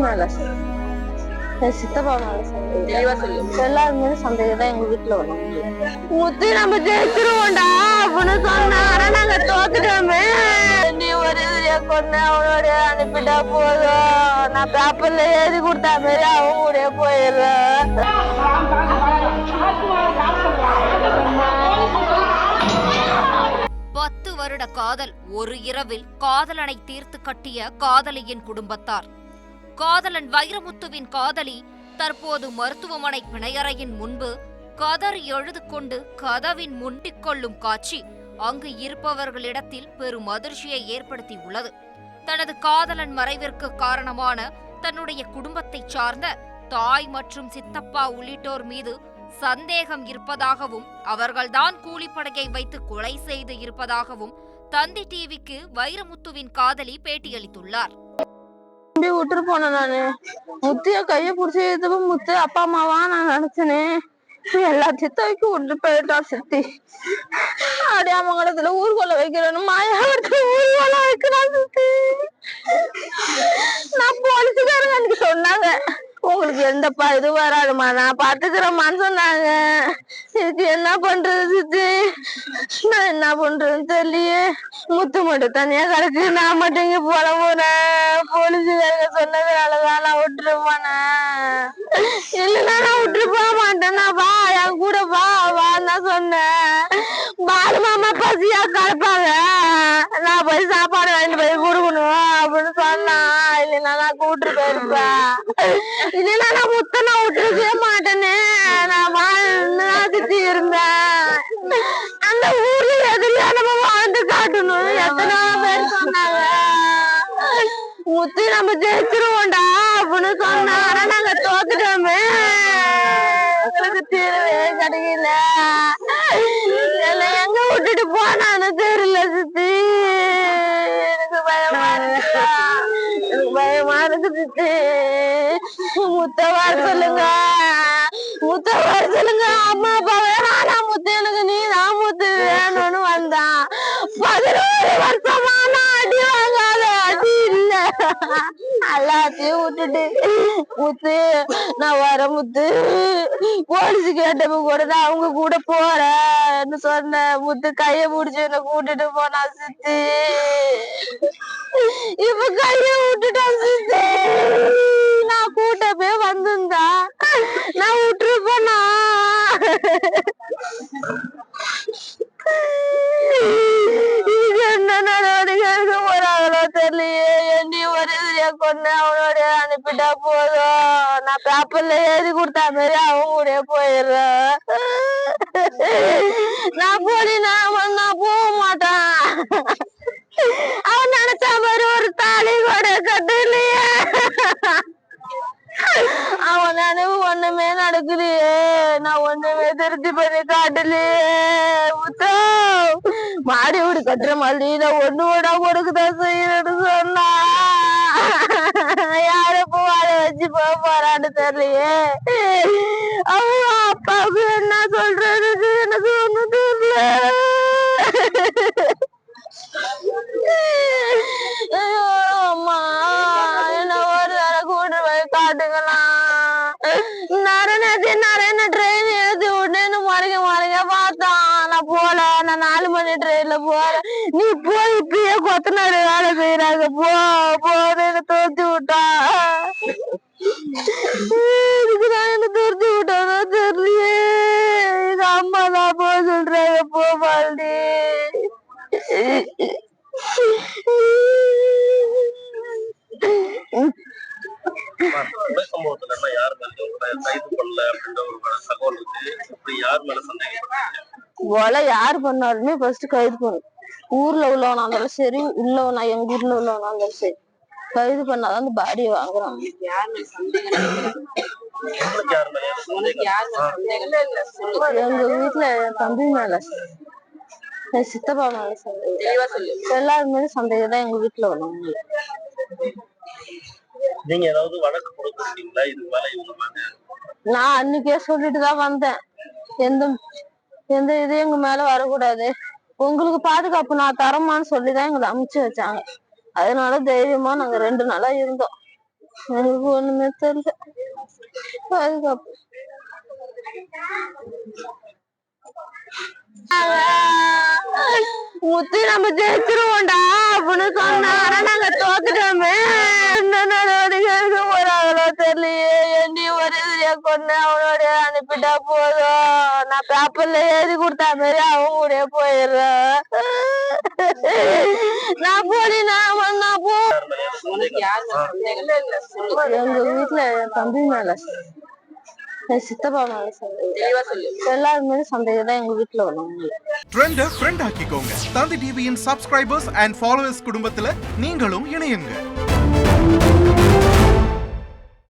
மேல சித்தப்பா மேல சந்தேகம், எல்லாருமே சந்தேகம் தான் எங்க வீட்டுல வந்தாங்க. முத்து நம்ம ஜெயிச்சிருவோம்டா அப்படின்னு சொன்னா, ஆனா நாங்க தோத்துட்டோமே. நீ ஒரு கொண்டு அவனோட அனுப்பிட்டா போதும், நான் பேப்பர்ல எழுதி கொடுத்தா மாதிரி அவன் கூட போயிடுறேன். 10 வருட காதல் ஒரு இரவில் காதலனை தீர்த்து கட்டிய காதலியின் குடும்பத்தார். காதலன் வைரமுத்துவின் காதலி தற்போது மருத்துவமனை பிணையறையின் முன்பு கதறி எழுது கொண்டு கதவின் முண்டிக் கொள்ளும் காட்சி அங்கு இருப்பவர்களிடத்தில் பெரும் அதிர்ச்சியை ஏற்படுத்தியுள்ளது. தனது காதலன் மறைவிற்கு காரணமான தன்னுடைய குடும்பத்தை சார்ந்த தாய் மற்றும் சித்தப்பா உள்ளிட்டோர் மீது சந்தேகம் இருப்பதாகவும் அவர்கள்தான் கூலிப்படையை வைத்து கொலை செய்து இருப்பதாகவும் தந்தி டிவிக்கு வைரமுத்துவின் காதலி பேட்டியளித்துள்ளார். விட்டுட்டு போனேன் நானு. முத்திய கைய புடிச்சு முத்து அப்பா அம்மாவா நான் நினைச்சேனே. எல்லாத்தையும் தூக்கி விட்டு போயிட்டா சித்தி. அடியாமங்கலத்துல ஊர்கொள்ள வைக்கிறேன்னு மாயாவரத்துல ஊர்கொள்ள வைக்கிறான் சித்தி. நான் போலீஸுக்காரங்க அன்னைக்கு சொன்னாங்க, உங்களுக்கு எந்தப்பா இது வராதுமா நான் பாத்துக்கிறேம்மான்னு சொன்னாங்க. சித்தி என்ன பண்றது சித்தி, நான் என்ன பண்றதுன்னு தெரியலையே. முத்து மட்டும் தனியா கிடக்கு, நான் மட்டும் இங்க போல போனேன். போலீஸுக்காரங்க சொன்னதுனாலதான் நான் விட்டுட்டு போனேன். இல்லைன்னா நான் விட்டுட்டு போக மாட்டேன். நான் வா என் கூட வா வான்னு சொன்னேன். பாலு மாமா பசியா கலப்பாங்க, நான் போய் சாப்பாடு வாங்கிட்டு போய் கொடுக்கணும் அப்படின்னு சொன்னா. இல்லைன்னா நான் கூப்பிட்டு போயிருப்பேன். இல்லைன்னா நான் முத்த நான் விட்டுருக்கவே மாட்டேனே. நான் வாழ்ந்துதான் சுத்தி இருந்தேன். அந்த ஊர்ல எதிரியா நம்ம வாழ்ந்து காட்டணும் எத்தனை பேர் சொன்னாங்க. முத்து நம்ம ஜெயிச்சிருவோம்டா அப்படின்னு சொன்னா, ஆனா நாங்க தோத்துட்டோமே. எங்களுக்கு தீர்வே கிடைக்கல. எங்க விட்டுட்டு போனான்னு தெரியல சித்தி. எனக்கு பயமா இருக்கு, எனக்கு பயமா இருக்கு சித்தி. முத்த வர சொல்லுங்க, முத்த வர சொல்லுங்க. அம்மா அப்பா வேணா முத்து, எனக்கு நீ தான் முத்து வேணும்னு வந்தான். 11 வருஷமா நான் அடி வாங்காத அடி இல்ல. எல்லாத்தையும் விட்டுட்டு முத்து நான் வர முத்து, போலீஸு கேட்டப்ப கூட நான் அவங்க கூட போறேன்னு சொன்னேன். முத்து கைய பிடிச்சு என்ன கூட்டிட்டு போனா சித்தி. இப்ப கைய விட்டுட்டா சித்தி. நான் கூட்டப்பே வந்திருந்தா நான் விட்டுருப்பேனா. என்ன நடவடிக்கை போறாங்களோ தெரியலையே. என்னி ஒரு கொண்டு அவனோட அனுப்பிட்டா போதும், நான் பேப்பர்ல எழுதி கொடுத்தா மாதிரி அவன் கூட போயிடுறேன். நான் போனா நான் போக மாட்டான். அவன் நினைச்ச மாதிரி ஒரு தாலி கூட கட்டலையே. அவன் நினைவு ஒண்ணுமே நடக்கலையே. நான் ஒண்ணுமே திருப்தி பண்ணி காட்டலையே. முத்தோ மாடி வீடு கட்டுற மாதிரி நான் ஒண்ணு விட கொடுக்குதான் செய்யணும்னு சொன்னா. யார வாழ வச்சு போக போறான்னு தெரியலையே. அவங்க அப்பாவுக்கு என்ன சொல்றதுக்கு எனக்கு ஒண்ணும் தெரியல. ஐயோ அம்மா, என்ன ஒரு தடவை கூட்டு போய் காட்டுக்கலாம். நிறைய ட்ரெயின் எழுதி விட்டுன்னு மறைக்க பார்த்தான். நான் போல, நான் 4 மணி ட்ரெயின்ல போறேன். நீ போய் இப்பயே கொத்தனாரு வேலை செய்யறாங்க போன்னு தோர்த்தி விட்டா. இதுக்குதான் என்ன தோர்த்தி விட்டானோ தெரியலையே. எங்க அம்மா தான் போக சொல்றாங்க, போ பால்டி. கொலை யாரு பண்ணாலுமே ஃபர்ஸ்ட் கைது பண்ணும். ஊர்ல உள்ளவனா இருந்தாலும் சரி, உள்ளவனா எங்க ஊர்ல உள்ளவனா இருந்தாலும் சரி, கைது பண்ணாதான் அந்த பாடியை வாங்குறாங்க. எங்க வீட்டுல என் தம்பி மேல, என் சித்தப்பா மேல சந்தேகம், எல்லாருமே சந்தேகம் தான் எங்க வீட்டுல உள்ளவங்க. நீங்க ஏதாவது வழக்கு கொடுத்துருக்கீங்களா இது மேல? நான் அன்னைக்கே சொல்லிட்டுதான் வந்தேன், எந்த இது எங்க மேல வரக்கூடாது, உங்களுக்கு பாதுகாப்பு நான் தரமான்னு சொல்லிதான் எங்களை அமுச்சு வச்சாங்க. அதனால தைரியமா நாங்க 2 நாளா இருந்தோம். எனக்கு ஒண்ணுமே தெரியல. பாதுகாப்பு முத்து நம்ம ஜெயிச்சிருவோம்டா அப்படின்னு சொன்னாங்க. நாங்க தோத்துட்டோமே. என்ன நடவடிக்கை எடுக்க போறாங்களோ தெரியலையே. என்னி ஒரு எதிரியா கொண்டு அவனோட அனுப்பிட்டா போதும். நான் பேப்பர்ல எழுதி கொடுத்தா மாதிரி அவங்க கூட போயிடுறேன். நான் போடி நான் போ. எங்க வீட்டுல என் தம்பி மேல சித்தப்பா மேல சந்தேகம். எல்லாருமே சந்தேகம் தான் எங்க வீட்டுல உள்ளவங்க. ட்ரெண்ட ஃப்ரெண்ட் ஆக்கிக்கோங்க. தந்தி டிவியின் சப்ஸ்கிரைபர்ஸ் அண்ட் ஃபாலோவர்ஸ் குடும்பத்துல நீங்களும் இணையுங்க.